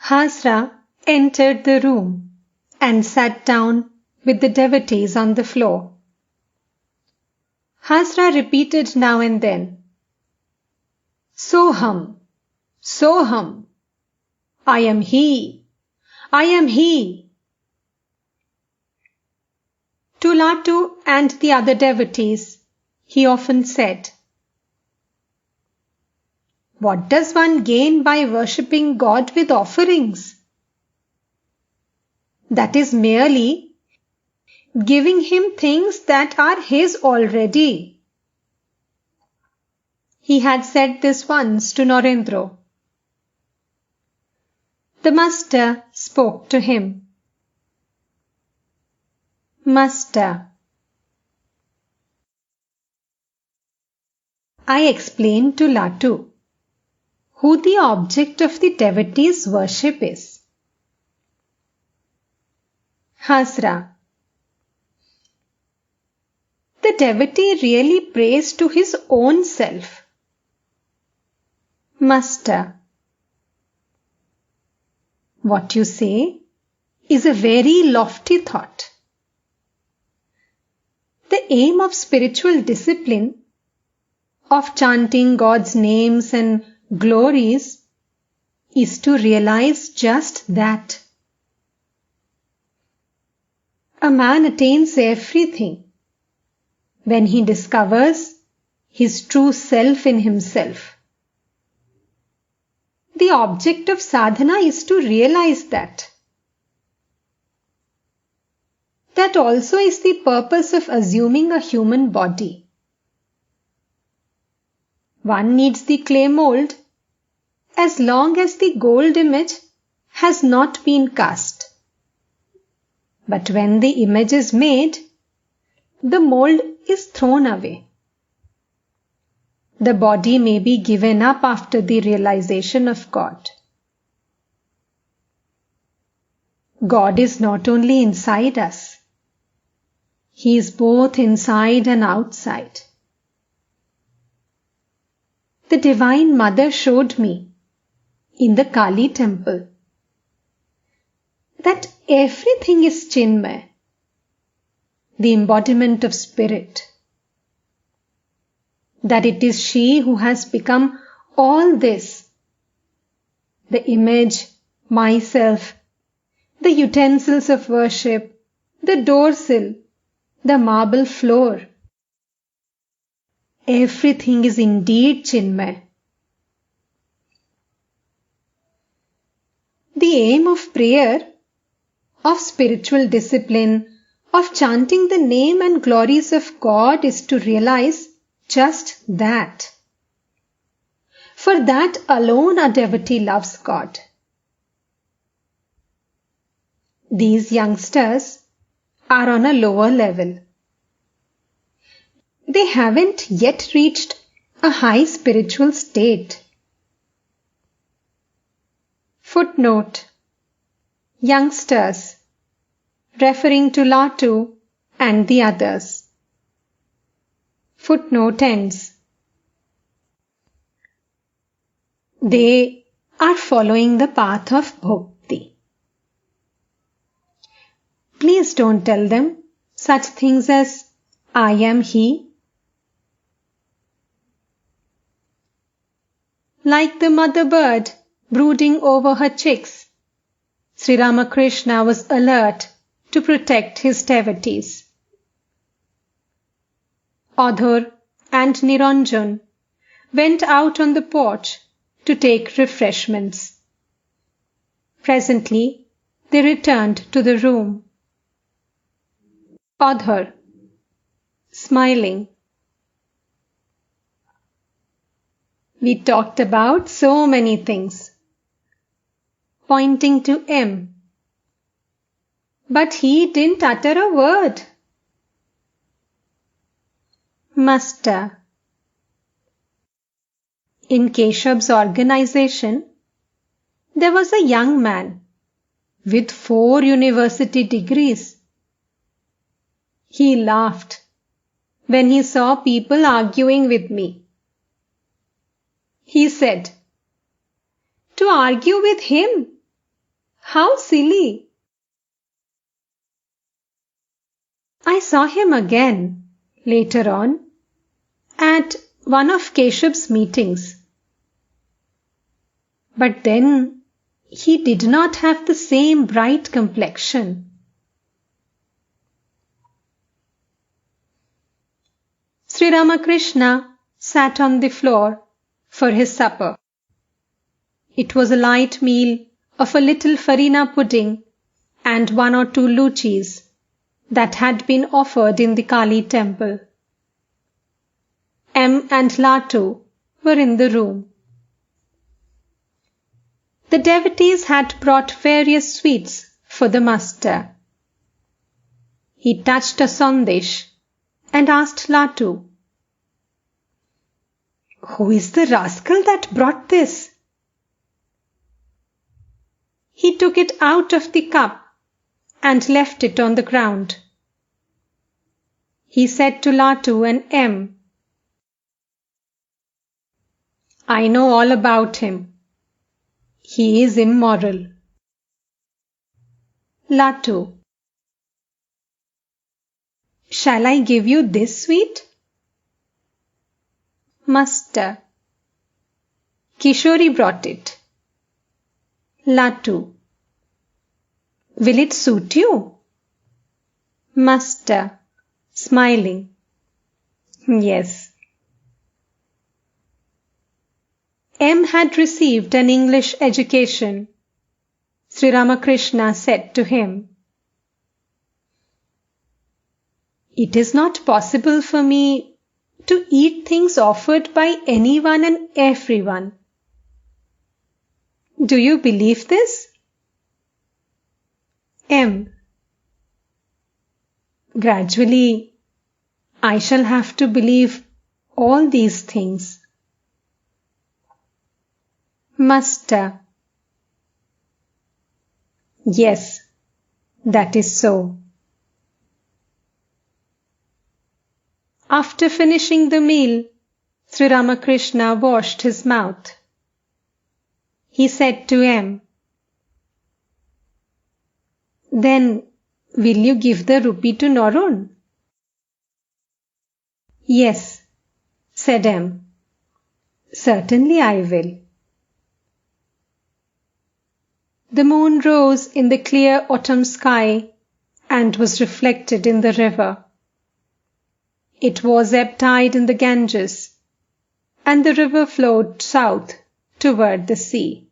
Hasra entered the room and sat down with the devotees on the floor. Hasra repeated now and then, Soham, Soham, I am he, I am he. To Latu and the other devotees, he often said, What does one gain by worshipping God with offerings? That is merely giving him things that are his already. He had said this once to Narendra. The master spoke to him. Master, I explained to Latu who the object of the devotee's worship is. Hasra, the devotee really prays to his own self. Master, what you say is a very lofty thought. The aim of spiritual discipline, of chanting God's names and glories, is to realize just that. A man attains everything when he discovers his true self in himself. The object of sadhana is to realize that. That also is the purpose of assuming a human body. One needs the clay mold as long as the gold image has not been cast. But when the image is made, the mold is thrown away. The body may be given up after the realization of God. God is not only inside us. He is both inside and outside. The Divine Mother showed me in the Kali temple that everything is Chinmay, the embodiment of spirit. That it is she who has become all this, the image, myself, the utensils of worship, the doorsill, the marble floor. Everything is indeed Chinmay. The aim of prayer, of spiritual discipline, of chanting the name and glories of God is to realize just that. For that alone a devotee loves God. These youngsters are on a lower level. They haven't yet reached a high spiritual state. Footnote: youngsters, referring to Latu and the others. Footnote ends. They are following the path of bhakti. Please don't tell them such things as I am he. Like the mother bird brooding over her chicks, Sri Ramakrishna was alert to protect his devotees. Adhur and Niranjan went out on the porch to take refreshments. Presently, they returned to the room. Adhur, smiling. We talked about so many things, pointing to M. But he didn't utter a word. Master. In Keshav's organization, there was a young man with 4 university degrees. He laughed when he saw people arguing with me. He said, "To argue with him How silly! I saw him again, later on, at one of Keshav's meetings. But then he did not have the same bright complexion. Sri Ramakrishna sat on the floor for his supper. It was a light meal of a little farina pudding and 1 or 2 luchis that had been offered in the Kali temple. M and Latu were in the room. The devotees had brought various sweets for the master. He touched a sandesh and asked Latu, "Who is the rascal that brought this?" He took it out of the cup and left it on the ground. He said to Latu and M, "I know all about him. He is immoral." Latu, "Shall I give you this sweet?" Master, "Kishori brought it." Latu, "Will it suit you?" Master, smiling, "Yes." M had received an English education. Sri Ramakrishna said to him, "It is not possible for me to eat things offered by anyone and everyone. Do you believe this?" M, "Gradually, I shall have to believe all these things." Master, "Yes, that is so." After finishing the meal, Sri Ramakrishna washed his mouth. He said to M, "Then will you give the rupee to Narun?" "Yes," said M. "Certainly I will." The moon rose in the clear autumn sky and was reflected in the river. It was ebb tide in the Ganges, and the river flowed south toward the sea.